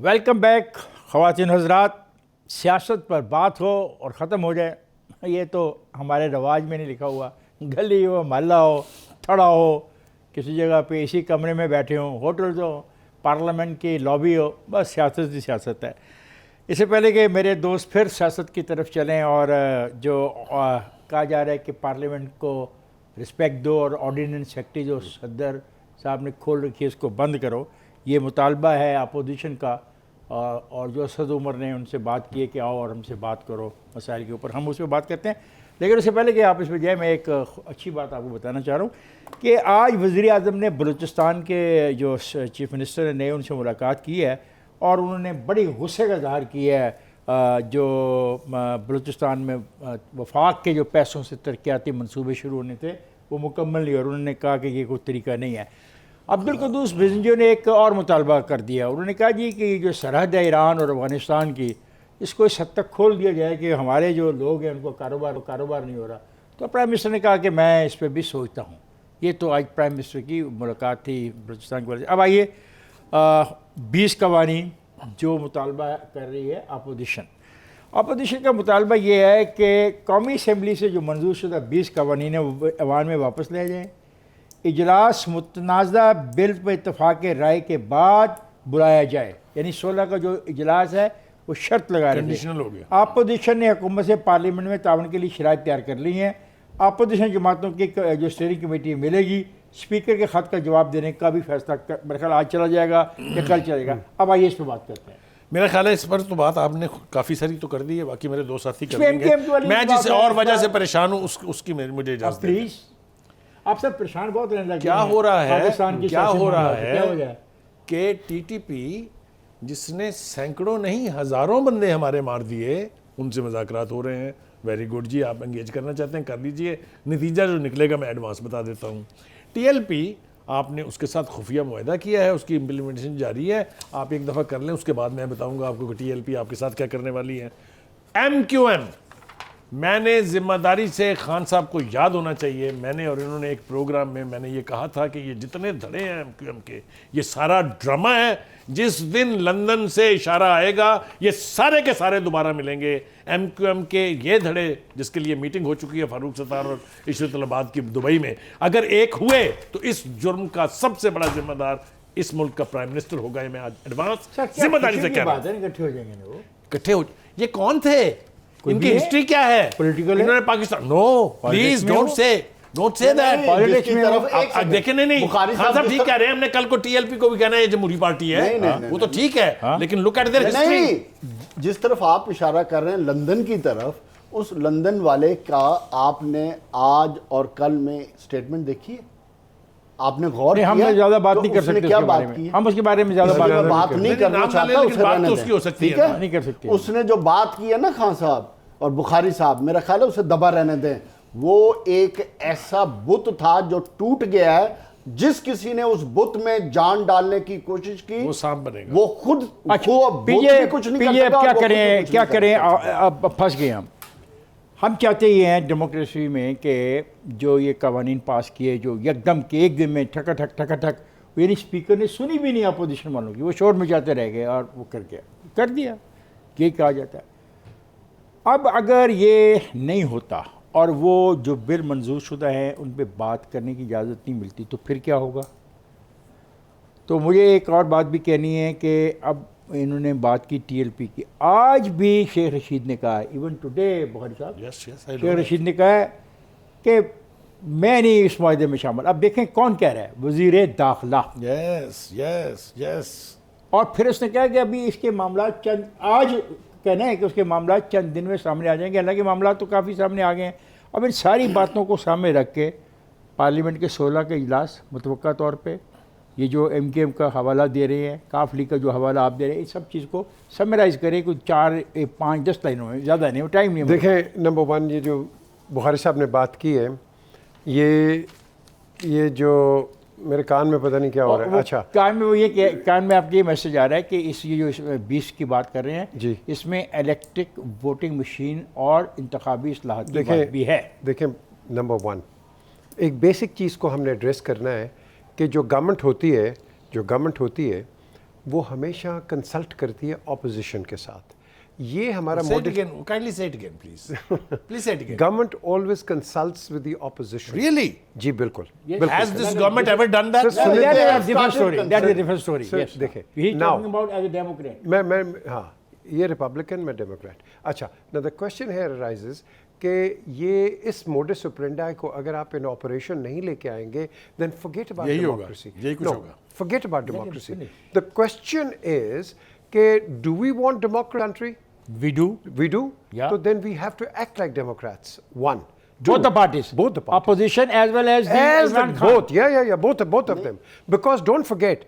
वेलकम बैक ख़वातीन हज़रात। सियासत पर बात हो और ख़त्म हो जाए, ये तो हमारे रवाज में नहीं लिखा हुआ। गली हो, मोहल्ला हो, थड़ा हो, किसी जगह पे इसी कमरे में बैठे हों, होटल हो, पार्लियामेंट की लॉबी हो, बस सियासत ही सियासत है। इससे पहले कि मेरे दोस्त फिर सियासत की तरफ चलें और जो कहा जा रहा है कि पार्लियामेंट को रिस्पेक्ट दो और ऑर्डिनेंस सेक्रेटरी जो सदर साहब ने खोल रखी है इसको बंद करो, ये मुतालबा है अपोजिशन का। और जो असद उमर ने उनसे बात की है कि आओ और हमसे बात करो मसाइल के ऊपर, हम उस पर बात करते हैं। लेकिन उससे पहले कि आप इस पर जाए, मैं एक अच्छी बात आपको बताना चाह रहा हूँ कि आज वज़ीर आज़म ने बलूचिस्तान के जो चीफ़ मिनिस्टर ने उनसे मुलाकात की है और उन्होंने बड़ी गुस्से का इज़हार किया है जो बलूचिस्तान में वफाक के जो पैसों से तरक्याती मनसूबे शुरू होने थे वो मुकम्मल नहीं, और उन्होंने कहा कि ये कोई तरीका नहीं है। अब्दुल कुद्दूस बिजंजो ने एक और मुतालबा कर दिया, उन्होंने कहा जी कि जो सरहद है ईरान और अफ़गानिस्तान की, इसको इस हद तक खोल दिया जाए कि हमारे जो लोग हैं उनको कारोबार नहीं हो रहा। तो प्राइम मिनिस्टर ने कहा कि मैं इस पर भी सोचता हूँ। ये तो आज प्राइम मिनिस्टर की मुलाकात थी बलूचिस्तान की वजह से। अब आइए 20 कवानीन जो मुतालबा कर रही है अपोजिशन का मुतालबा ये है कि कौमी असम्बली से जो मंजूर शुदा 20 कवानीन है वो ऐवान में वापस ले जाएँ। इजलास मुतनाज़ा बिल पर इत्तफाक़ राय के बाद बुलाया जाए, यानी 16 का जो इजलास है वो शर्त लगा रही है। अपोजिशन ने हुकूमत से पार्लियामेंट में तावन के लिए शराइत तैयार कर ली हैं। अपोजिशन जमातों की जो स्टीयरिंग कमेटी मिलेगी, स्पीकर के ख़त का जवाब देने का भी फैसला मेरे ख्याल आज चला जाएगा या कल चलेगा। अब आइए इस पर बात करते हैं। मेरा ख्याल है इस पर तो बात आपने काफ़ी सारी तो कर दी है, बाकी मेरे दो साथी कर देंगे। मैं जिस और वजह से परेशान हूँ उसकी मुझे इजाज़त प्लीज़। आप सब परेशान बहुत रहने लगे। क्या हो रहा है कि टीटीपी जिसने सैकड़ों नहीं हज़ारों बंदे हमारे मार दिए, उनसे मुज़ाकरात हो रहे हैं। वेरी गुड जी, आप एंगेज करना चाहते हैं कर लीजिए, नतीजा जो निकलेगा मैं एडवांस बता देता हूँ। टीएलपी आपने उसके साथ खुफिया मुआहदा किया है, उसकी इम्प्लीमेंटेशन जारी है, आप एक दफ़ा कर लें, उसके बाद मैं बताऊँगा आपको कि टीएलपी आपके साथ क्या करने वाली है। MQM, मैंने ज़िम्मेदारी से खान साहब को याद होना चाहिए, मैंने और इन्होंने एक प्रोग्राम में मैंने ये कहा था कि ये जितने धड़े हैं MQM के, ये सारा ड्रामा है। जिस दिन लंदन से इशारा आएगा ये सारे के सारे दोबारा मिलेंगे। MQM के ये धड़े जिसके लिए मीटिंग हो चुकी है फारूक सत्तार और इशरत अलाहाबाद की दुबई में, अगर एक हुए तो इस जुर्म का सबसे बड़ा जिम्मेदार इस मुल्क का प्राइम मिनिस्टर होगा। मैं आज एडवांस जिम्मेदारी से कह रहा हूं। इकट्ठे हो जाएंगे ना वो, इकट्ठे हो। ये कौन थे, इनकी हिस्ट्री क्या है? पॉलिटिकल इन्होंने Pakistan, no please don't say that. Politics में देखें, नहीं खान साहब ठीक कह रहे हैं, हमने कल को टीएलपी को भी कहना है जमहूरी पार्टी है, वो तो ठीक है, लेकिन लुक एट देयर हिस्ट्री। जिस तरफ आप इशारा कर रहे हैं लंदन की तरफ, उस लंदन वाले का आपने आज और कल में स्टेटमेंट देखी है? आपने गौर नहीं, हम किया ज्यादा बात तो नहीं कर उसने सकते क्या उसके बारे बात में, की? हम उसके बारे में ज्यादा इसलिए मैं बात बात नहीं करना नाम चाहता, ले, लेकिन उसे बात रहने तो दें। उसकी हो सकती ठीक है। नहीं कर सकते। उसने जो बात की है ना खान साहब और बुखारी साहब, मेरा ख्याल है उसे दबा रहने दें। वो एक ऐसा बुत था जो टूट गया है। जिस किसी ने उस बुत में जान डालने की कोशिश की वो सांप बनेगा। वो खुद अच्छा, वो बुत पीजे भी कुछ नहीं कर पीजे सका और क्या वो खुद भी करें, कुछ क्या नहीं कर करें, सका। अब फंस गए हम चाहते ये हैं डेमोक्रेसी में कि जो ये कवानीन पास किए जो एकदम के एक दिन में ठका ठक यानी स्पीकर ने सुनी भी नहीं अपोजिशन वालों की, वो शोर मचाते रह गए और वो कर दिया, ये कहा जाता है। अब अगर ये नहीं होता और वो जो बिल मंजूर शुदा है उन पे बात करने की इजाज़त नहीं मिलती तो फिर क्या होगा? तो मुझे एक और बात भी कहनी है कि अब इन्होंने बात की टीएलपी की, आज भी शेख रशीद ने कहा है, इवन टुडे बुखारी साहब, Yes, yes, I know Sheikh Rashid ने कहा है कि मैं नहीं इस माहदे में शामिल। अब देखें कौन कह रहा है, वज़ीर दाखिला। Yes yes yes. और फिर उसने कहा कि अभी इसके मामला चंद, आज कहना है कि उसके मामला चंद दिन में सामने आ जाएंगे, हालांकि मामला तो काफ़ी सामने आ गए हैं। अब इन सारी बातों को सामने रख के पार्लियामेंट के 16 के इजलास मुतवक्का तौर पे ये जो MKM का हवाला दे रहे हैं, काफ लीग का जो हवाला आप दे रहे हैं, इस सब चीज़ को समराइज़ करें कुछ 4-5-10 लाइनों में, ज़्यादा नहीं, टाइम नहीं है। देखें, नंबर वन, ये जो बुखारी साहब ने बात की है, ये जो मेरे कान में पता नहीं क्या हो रहा है। अच्छा, कान में वो ये कान में आपके ये मैसेज आ रहा है कि ये जो 20 की बात कर रहे हैं जी, इसमें इलेक्ट्रिक वोटिंग मशीन और इंतखाबी इस्लाहात की बात भी है। देखें, नंबर वन, एक बेसिक चीज़ को हमने एड्रेस करना है कि जो गवर्नमेंट होती है वो हमेशा कंसल्ट करती है ऑपोजिशन के साथ। ये हमारा kindly say it again please say it again. Government always consults with the opposition. Really? जी बिल्कुल। Has this government ever done that? Different story. देखें, now about as a democrat, मैं हाँ, ये रिपब्लिकन, मैं डेमोक्रेट। अच्छा, now the question here arises कि ये इस मोडस ऑपरेंडी को अगर आप इन ऑपरेशन नहीं लेके आएंगे, देन फॉरगेट अबाउट डेमोक्रेसी। यही कुछ होगा। Forget about democracy. The question is कि do we want democratic country? we do, yeah. So then we have to act like democrats. One. both the parties, opposition as well as Imran Khan. Both, yeah, both of them. Because don't forget,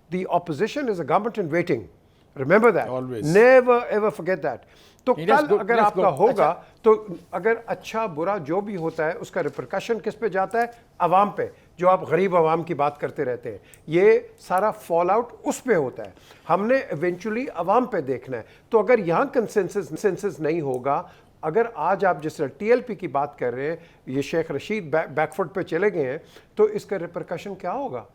the opposition is a government in waiting. Remember that. Always. Never ever forget that. तो Let's कल go, अगर let's आपका go. होगा तो अगर अच्छा बुरा जो भी होता है उसका रिपरकशन किस पे जाता है? अवाम पे, जो आप गरीब अवाम की बात करते रहते हैं। ये सारा फॉल आउट उस पे होता है। हमने इवेंचुअली अवाम पे देखना है। तो अगर यहाँ कंसेंसस नहीं होगा, अगर आज आप जिस टीएलपी की बात कर रहे हैं, ये शेख रशीद बैकफुट पे चले गए हैं, तो इसका रिपरकशन क्या होगा?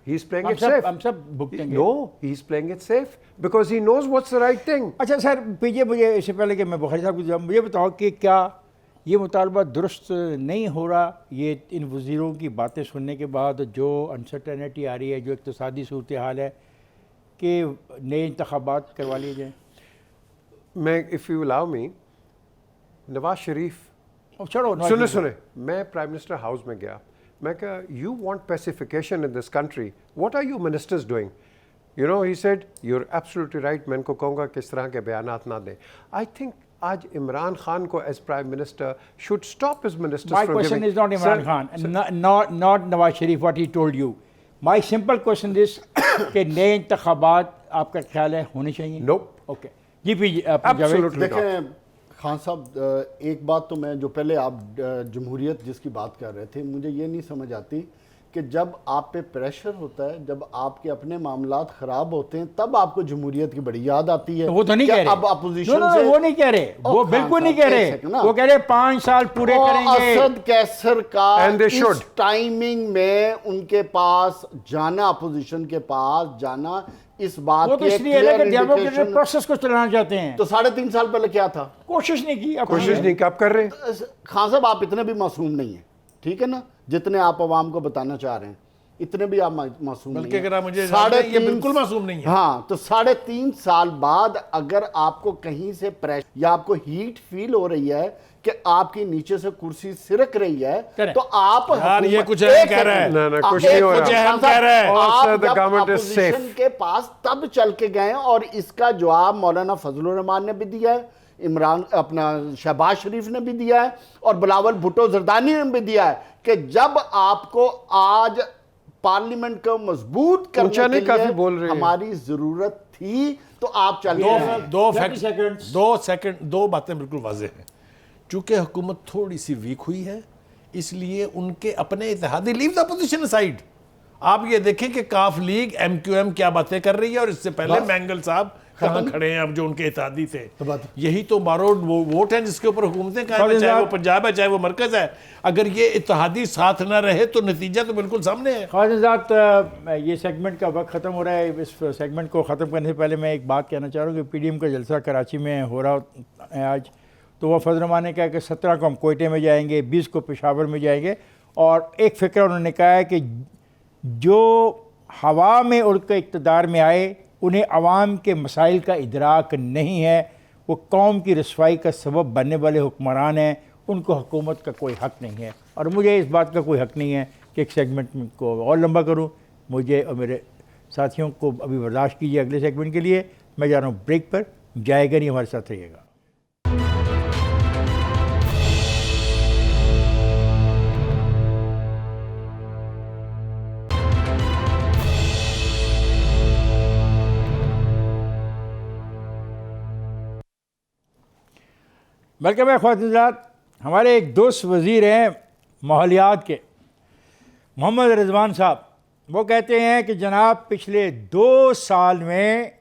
He is playing it safe. हम सब भुगतेंगे। No, he is playing it safe because he knows what's the right thing. अच्छा सर, पीजे मुझे इससे पहले कि मैं बुखारी साहब को जवाब, मुझे बताओ कि क्या ये मुतालबा दुरुस्त नहीं हो रहा? ये इन वज़ीरों की बातें सुनने के बाद जो अनसर्टेनिटी आ रही है, जो इक़्तिसादी सूरत हाल है, कि नए इंतखाबात करवा लिए जाएँ। मैं, if you allow me, Nawaz Sharif, छोड़ो, सुने, मैं प्राइम मिनिस्टर हाउस में गया, मैं कहा, you want pacification in this country, what are you ministers doing? You know, he said, you are absolutely right. मैं इनको कहूँगा किस तरह के बयानात ना दें। आई थिंक आज इमरान खान को as prime minister should stop his ministers My question is not Imran Khan, not Nawaz Sharif, what he told you. My simple question is कि नए इंतखाबात आपका ख्याल है होने चाहिए? नो। ओके जी, पीजे Absolutely not. देखें खान साहब, एक बात तो मैं, जो पहले आप जमहूरियत जिसकी बात कर रहे थे, मुझे ये नहीं समझ आती कि जब आप पे प्रेशर होता है, जब आपके अपने मामलात खराब होते हैं, तब आपको जमहूरियत की बड़ी याद आती है। वो तो नहीं कह रहे। अब अपोजिशन से वो नहीं कह रहे, वो बिल्कुल नहीं कह रहे। वो कह रहे 5 साल पूरे करेंगे। असद कैसर का And they should. इस टाइमिंग में उनके पास जाना, अपोजिशन के पास जाना, इस बात वो तो की इसलिए clear डेमोक्रेटिक indication- प्रोसेस को चलाना चाहते हैं। तो 3.5 साल पहले क्या था? कोशिश नहीं की, कोशिश नहीं, कब कर रहे हैं? खान साहब, आप इतने भी मासूम नहीं हैं, ठीक है ना? जितने आप अवाम को बताना चाह रहे हैं, इतने भी आप मासूम नहीं बल्कि हैं। अगर आप मुझे साढ़े बिल्कुल मासूम नहीं है। हाँ, तो 3.5 साल बाद अगर आपको कहीं से प्रेशर या आपको हीट फील हो रही है कि आपकी नीचे से कुर्सी सिरक रही है, तो आप यार ये कुछ एक अहम कह रहा है। ना, कुछ नहीं हो रहा। कुछ अहम कह रहा है। Also, आप the जब government is safe. opposition के पास तब चल के गए, और इसका जवाब मौलाना फजलुर रहमान ने भी दिया है, इमरान अपना शहबाज शरीफ ने भी दिया है, और बिलावल भुट्टो जरदानी ने भी दिया है कि जब आपको आज पार्लियामेंट को मजबूत ऊंचा करने नहीं के काफी लिए बोल रहे हैं। हमारी जरूरत थी, तो आप चलिए दो बातें बिल्कुल वाज़ेह हैं। चूंकि हुकूमत थोड़ी सी वीक हुई है, इसलिए उनके अपने इत्तेहादी लीव द अपोजिशन साइड। आप ये देखें कि काफ लीग MQM क्या बातें कर रही है, और इससे पहले मैंगल साहब कहाँ खड़े हैं अब जो उनके इत्तेहादी थे। यही तो बारोड वोट है जिसके ऊपर हुकूमतें कायम है, चाहे वो पंजाब है चाहे वो मरकज है। अगर ये इत्तेहादी साथ ना रहे तो नतीजा तो बिल्कुल सामने है। ख्वाजात, ये सेगमेंट का वक्त ख़त्म हो रहा है। इस सेगमेंट को ख़त्म करने से पहले मैं एक बात कहना चाह रहा हूँ कि PDM का जलसा कराची में हो रहा है आज। तो वह फजल ने कहा कि 17 को हम कोयटे में जाएंगे, 20 को पेशावर में जाएंगे, और एक फ़िक्र उन्होंने कहा है कि जो हवा में उड़ कर इक़्तिदार में आए उन्हें अवाम के मसाइल का इदराक नहीं है, वो कौम की रसवाई का सबब बनने वाले हुक्मरान हैं, उनको हुकूमत का कोई हक़ नहीं है। और मुझे इस बात का कोई हक़ नहीं है कि एक सेगमेंट को और लंबा करूं। मुझे और मेरे साथियों को अभी बर्दाश्त कीजिए, अगले सेगमेंट के लिए मैं जा रहा हूं ब्रेक पर। जाएगा नहीं, हमारे साथ रहिएगा। वेलकम है ख्वातीन। हमारे एक दोस्त वज़ीर हैं माहौलियात के, मोहम्मद रिजवान साहब। वो कहते हैं कि जनाब पिछले 2 साल में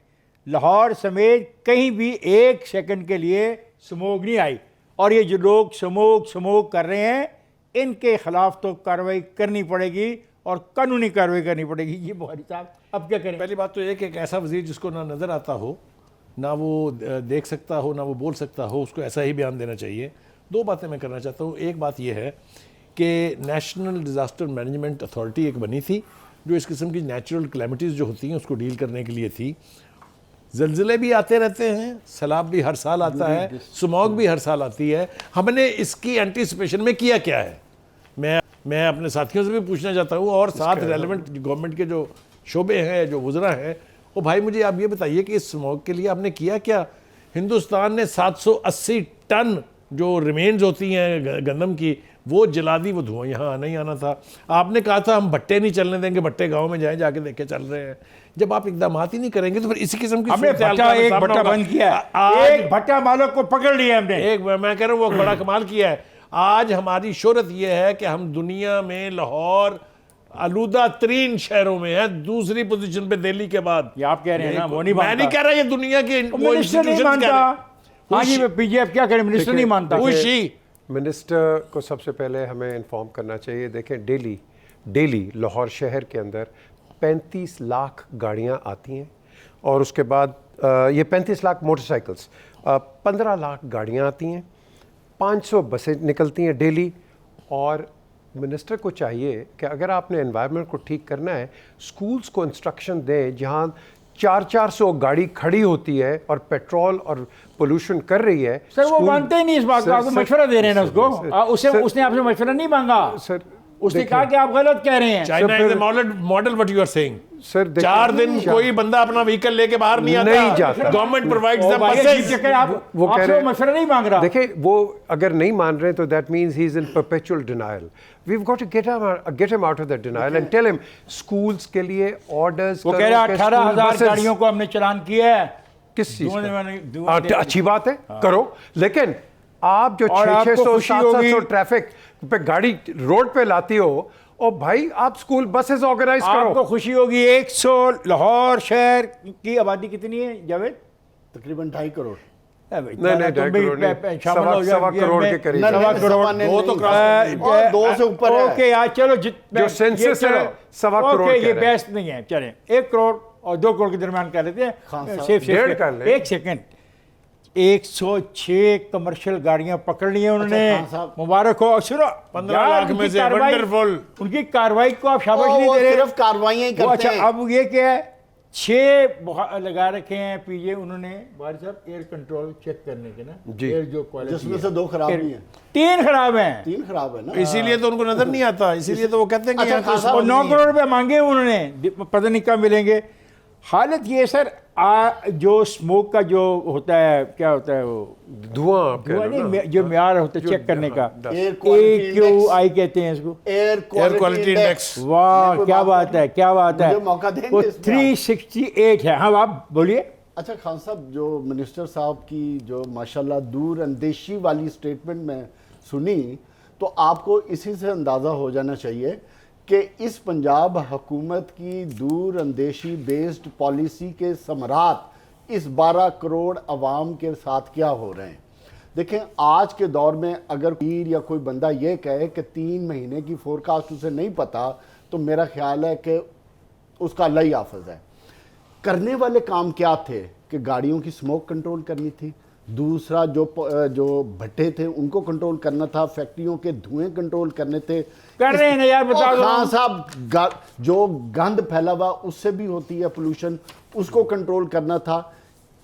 लाहौर समेत कहीं भी 1 सेकंड के लिए स्मोक नहीं आई, और ये जो लोग स्मोक कर रहे हैं इनके ख़िलाफ़ तो कार्रवाई करनी पड़ेगी और कानूनी कार्रवाई करनी पड़ेगी। ये बुखारी साहब अब क्या करें? पहली बात तो एक ऐसा वज़ीर जिसको ना नज़र आता हो, ना वो देख सकता हो, ना वो बोल सकता हो, उसको ऐसा ही बयान देना चाहिए। 2 बातें मैं करना चाहता हूँ। एक बात यह है कि नेशनल डिज़ास्टर मैनेजमेंट अथॉरिटी एक बनी थी जो इस किस्म की नेचुरल कैलेमिटीज़ जो होती हैं उसको डील करने के लिए थी। ज़लज़ले भी आते रहते हैं, सैलाब भी हर साल आता है, स्मॉग भी हर साल आती है। हमने इसकी एंटीसिपेशन में किया क्या है? मैं अपने साथियों से भी पूछना चाहता हूँ, और साथ रेलेवेंट गवर्नमेंट के जो शोबे हैं, जो वज़रा हैं, ओ भाई मुझे आप ये बताइए कि इस स्मॉग के लिए आपने किया क्या? हिंदुस्तान ने 780 टन जो रिमेन्स होती हैं गंदम की वो जला दी। वो धुआं यहाँ नहीं आना था। आपने कहा था हम भट्टे नहीं चलने देंगे, भट्टे गांव में जाएं, जाके देखे चल रहे हैं। जब आप इकदाम ही नहीं करेंगे तो फिर इसी किस्म की हमने एक भट्टा बंद किया, एक भट्टा मालिक को पकड़ लिया हमने। एक मैं कह रहा हूँ वो बड़ा कमाल किया है। आज हमारी शोहरत ये है कि हम दुनिया में लाहौर आलूदा तरीन शहरों में है, दूसरी पोजीशन पे दिल्ली के बाद। ये आप कह रहे हैं ना, वो नहीं मैं नहीं कह रहा ये दुनिया के मिनिस्टर नहीं मानता। हाँ जी, PGF क्या करें, मिनिस्टर नहीं मानता। मिनिस्टर को सबसे पहले हमें इन्फॉर्म करना चाहिए। देखें डेली लाहौर शहर के अंदर 35 लाख गाड़ियाँ आती हैं, और उसके बाद ये 35 लाख मोटरसाइकिल्स, 15 लाख गाड़ियाँ आती हैं, 500 बसें निकलती हैं डेली। और मिनिस्टर को चाहिए कि अगर आपने एनवायरनमेंट को ठीक करना है, स्कूल्स को इंस्ट्रक्शन दें जहाँ 400 गाड़ी खड़ी होती है और पेट्रोल और पोल्यूशन कर रही है। सर वो मानते ही नहीं इस बात को, आपको मशवरा दे रहे हैं ना उसको। उसने आपसे मशवरा नहीं मांगा सर, उसने कहा कि आप गलत कह रहे हैं। China is the model what you are saying sir. 4 दिन कोई बंदा अपना व्हीकल लेके बाहर नहीं आता, गवर्नमेंट प्रोवाइड्स देम बसेस। वो कह रहे हैं मशवरा नहीं मांग रहा। देखिए वो अगर नहीं मान रहे तो that means he is in perpetual denial. We have got to get him out of that denial and tell him schools के लिए ऑर्डर्स। वो कह रहा है 18,000 गाड़ियों को हमने चालान किया है। किस चीज का? अच्छी बात है, करो, लेकिन आप जो 600-700 ट्रैफिक पे गाड़ी रोड पे लाती हो, और भाई आप स्कूल बसेस ऑर्गेनाइज करो। आपको खुशी होगी 100 लाहौर शहर की आबादी कितनी है जावेद? तकरीबन 2.5 करोड़। नहीं, सवा करोड़ के करीब। दो से ऊपर है। ओके यार चलो, जो सेंसस है 1.25 करोड़। ये बेस्ट नहीं है, चलें 1 करोड़ और 2 करोड़ के दरमियान कर लेते हैं। सेफ एक सेकंड। 106 कमर्शियल गाड़ियां पकड़ ली हैं उन्होंने। मुबारक हो। सुनो, 15 लाख में से वंडरफुल। उनकी कार्रवाई को आप शाबाश नहीं दे रहे, सिर्फ कार्रवाइयां करते हैं। अब ये क्या है, 6 लगा रखे हैं पीजे उन्होंने बारी साहब एयर कंट्रोल चेक करने के ना जी, एयर जो क्वालिटी, जिसमें से 2 खराब नहीं है, 3 खराब हैं। 3 खराब है ना, इसीलिए तो उनको नजर नहीं आता, इसीलिए तो वो कहते हैं कि 9 करोड़ रुपए मांगे उन्होंने, पता नहीं कब मिलेंगे। हालत ये सर जो स्मोक का जो होता है, क्या होता है वो धुआं आप कह धुआं रहे हो नहीं, ना? जो म्यार होता है चेक करने का, एयर क्वालिटी AQI कहते हैं इसको। Air quality index. वाह क्या बात है, क्या बात है। मुझे मौका देंगे वो इसमें आप? 368 है। हाँ आप बोलिए। अच्छा खान साहब, जो मिनिस्टर साहब की जो माशाल्लाह दूर अंदेशी वाली स्टेटमेंट में सुनी, तो आपको इसी से अंदाज़ा हो जाना चाहिए कि इस पंजाब हुकूमत की दूर अंदेशी बेस्ड पॉलिसी के समरात इस 12 करोड़ अवाम के साथ क्या हो रहे हैं। देखें, आज के दौर में अगर पीर या कोई बंदा ये कहे कि 3 महीने की फोरकास्ट उसे नहीं पता, तो मेरा ख्याल है कि उसका अल्लाह ही हाफ़िज़ है। करने वाले काम क्या थे कि गाड़ियों की स्मोक कंट्रोल करनी थी, दूसरा जो भट्टे थे उनको कंट्रोल करना था, फैक्ट्रियों के धुएं कंट्रोल करने थे। कर रहे हैं ना यार, बता दो। हाँ साहब, जो गंद फैला हुआ उससे भी होती है पोल्यूशन, उसको कंट्रोल करना था।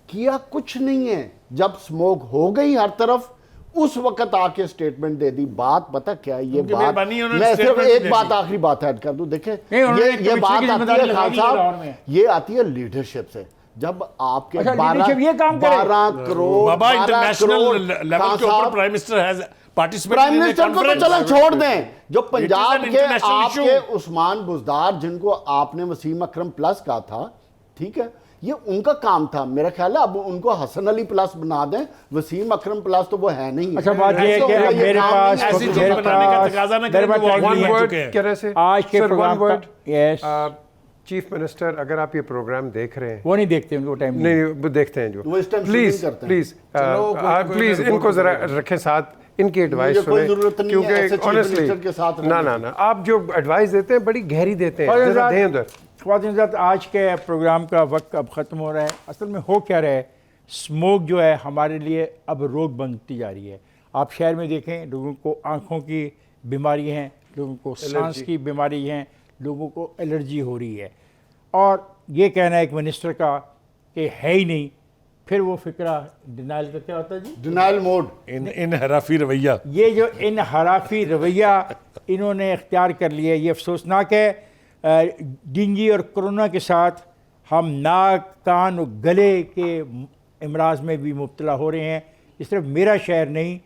किया कुछ नहीं है। जब स्मोक हो गई हर तरफ, उस वक्त आके स्टेटमेंट दे दी। बात पता क्या है, ये उनकी बात मेहरबानी है, उन्होंने मैं सिर्फ statement एक दे बात दी। आखिरी बात ऐड कर दूं। देखें, नहीं, उन्होंने ये कमीशन बात की आती जिम्मेदारी है खान लगाई है दौर साहब, में। ये आती है लीडरशिप से। जब आपके अच्छा, 12 leadership ये काम करे? 12 करोड़ बाबा 12 इंटरनेशनल करोड़ लेवल खान के ऊपर साहब, prime minister has participated prime in the minister को तो कॉन्फ्रेंस। चलो छोड़ दें, जो पंजाब an के international आपके issue। उस्मान बुजदार, जिनको आपने वसीम अकरम प्लस कहा था, ठीक है, ये उनका काम था। मेरा ख्याल है अब उनको हसन अली प्लस बना दें। वसीम अकरम प्लस तो वो है नहीं। अच्छा, बात ये है ऐसे कि होगा, ये मेरे काम पास नहीं है। ऐसी चीज मेरे बनाने का पास- तकाजा ना मेरे करें पास जो वो टाइम already नहीं बन है। चुके हैं। कहने से आज के सर, प्रोग्राम one का word, यस चीफ मिनिस्टर, अगर आप ये प्रोग्राम देख रहे हैं, वो नहीं देखते, उनको टाइम नहीं। नहीं वो देखते हैं जो, वो इस time प्लीज shooting करते हैं। प्लीज चलो, कोई प्लीज रिपोर्ट इनको जरा करेगा। रखें साथ, इनकी एडवाइस मुझे कोई जरूरत नहीं है ऐसे क्योंकि chief ऑनेस्टली minister के साथ ना रहने ना ना, आप जो एडवाइस देते हैं बड़ी गहरी देते हैं, और जरा दें उधर। ख्वातीन हज़रात, आज के प्रोग्राम का वक्त अब ख़त्म हो रहा है। असल में हो क्या रहा है, स्मोक जो है हमारे लिए अब रोग बनती जा रही है। आप शहर में देखें, लोगों को आँखों की बीमारी हैं, लोगों को सांस की बीमारी हैं, लोगों को एलर्जी हो रही है। और ये कहना है एक मिनिस्टर का कि है ही नहीं, फिर वो फिक्रा डिनाइल का क्या होता है जी, डिनाइल मोड। इन हराफी रवैया, ये जो इन हराफी रवैया इन्होंने इख्तियार कर लिया, ये अफसोसनाक है। डेंगू और कोरोना के साथ हम नाक, कान और गले के अमराज में भी मुब्तला हो रहे हैं। इस सिर्फ मेरा शहर नहीं,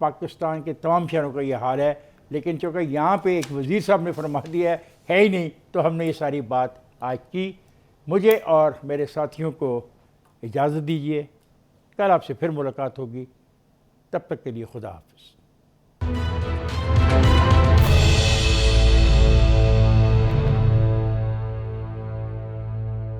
पाकिस्तान के तमाम शहरों का ये हाल है। लेकिन चूँकि यहाँ पे एक वज़ीर साहब ने फरमा दिया है ही नहीं, तो हमने ये सारी बात आज की। मुझे और मेरे साथियों को इजाज़त दीजिए, कल आपसे फिर मुलाकात होगी। तब तक के लिए खुदा हाफ़िज़।